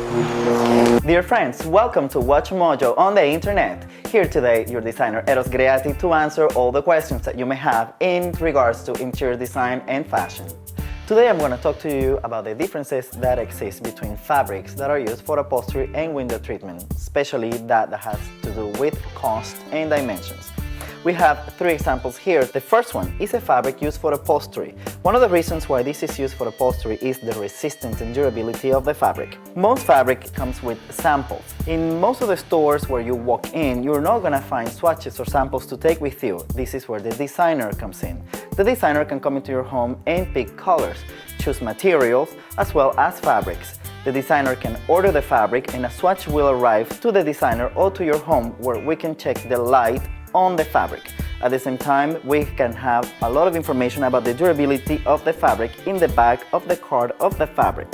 Dear friends, welcome to Watch Mojo on the internet. Here today, your designer Eros Greati to answer all the questions that you may have in regards to interior design and fashion. Today I'm going to talk to you about the differences that exist between fabrics that are used for upholstery and window treatment, especially that has to do with cost and dimensions. We have three examples here. The first one is a fabric used for upholstery. One of the reasons why this is used for upholstery is the resistance and durability of the fabric. Most fabric comes with samples. In most of the stores where you walk in, you're not going to find swatches or samples to take with you. This is where the designer comes in. The designer can come into your home and pick colors, choose materials, as well as fabrics. The designer can order the fabric and a swatch will arrive to the designer or to your home where we can check the light on the fabric. At the same time, we can have a lot of information about the durability of the fabric in the back of the card of the fabric.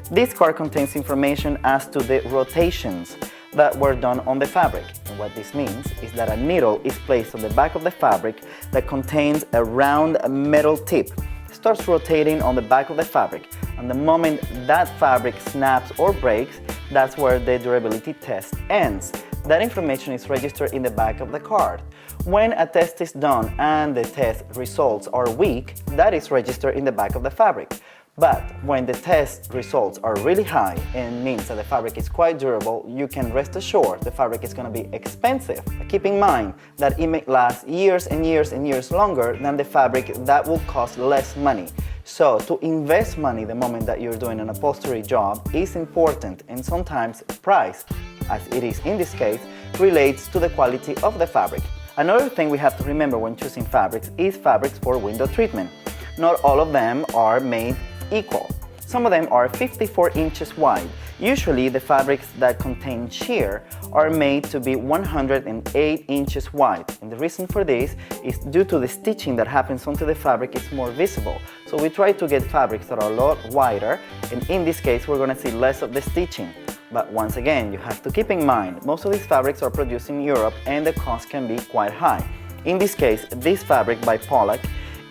This card contains information as to the rotations that were done on the fabric. And what this means is that a needle is placed on the back of the fabric that contains a round metal tip. It starts rotating on the back of the fabric, and the moment that fabric snaps or breaks, that's where the durability test ends. That information is registered in the back of the card. When a test is done and the test results are weak, that is registered in the back of the fabric. But when the test results are really high and means that the fabric is quite durable, you can rest assured the fabric is going to be expensive. Keep in mind that it may last years and years and years longer than the fabric that will cost less money. So to invest money the moment that you're doing an upholstery job is important, and sometimes price, as it is in this case, relates to the quality of the fabric. Another thing we have to remember when choosing fabrics is fabrics for window treatment. Not all of them are made equal. Some of them are 54 inches wide. Usually the fabrics that contain sheer are made to be 108 inches wide. And the reason for this is due to the stitching that happens onto the fabric is more visible. So we try to get fabrics that are a lot wider, and in this case we're going to see less of the stitching. But once again, you have to keep in mind, most of these fabrics are produced in Europe and the cost can be quite high. In this case, this fabric by Pollock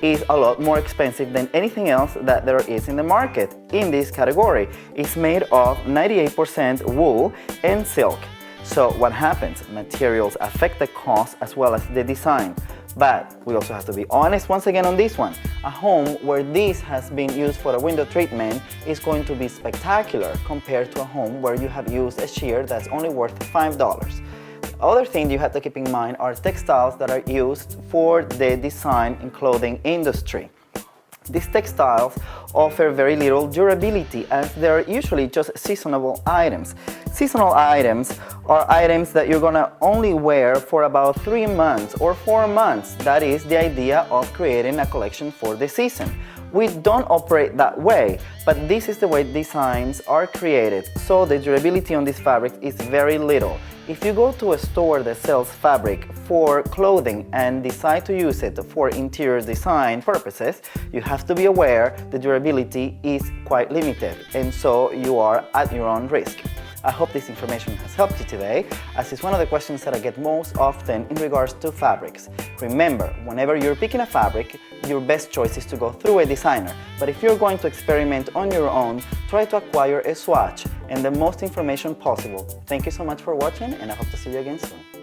is a lot more expensive than anything else that there is in the market in this category. It's made of 98% wool and silk. So what happens? Materials affect the cost as well as the design. But we also have to be honest once again on this one. A home where this has been used for a window treatment is going to be spectacular compared to a home where you have used a sheer that's only worth $5. The other thing you have to keep in mind are textiles that are used for the design and clothing industry. These textiles offer very little durability as they're usually just seasonal items. Seasonal items are items that you're gonna only wear for about 3 months or 4 months. That is the idea of creating a collection for the season. We don't operate that way, but this is the way designs are created, so the durability on this fabric is very little. If you go to a store that sells fabric for clothing and decide to use it for interior design purposes, you have to be aware the durability is quite limited, and so you are at your own risk. I hope this information has helped you today, as it's one of the questions that I get most often in regards to fabrics. Remember, whenever you're picking a fabric, your best choice is to go through a designer. But if you're going to experiment on your own, try to acquire a swatch and the most information possible. Thank you so much for watching, and I hope to see you again soon.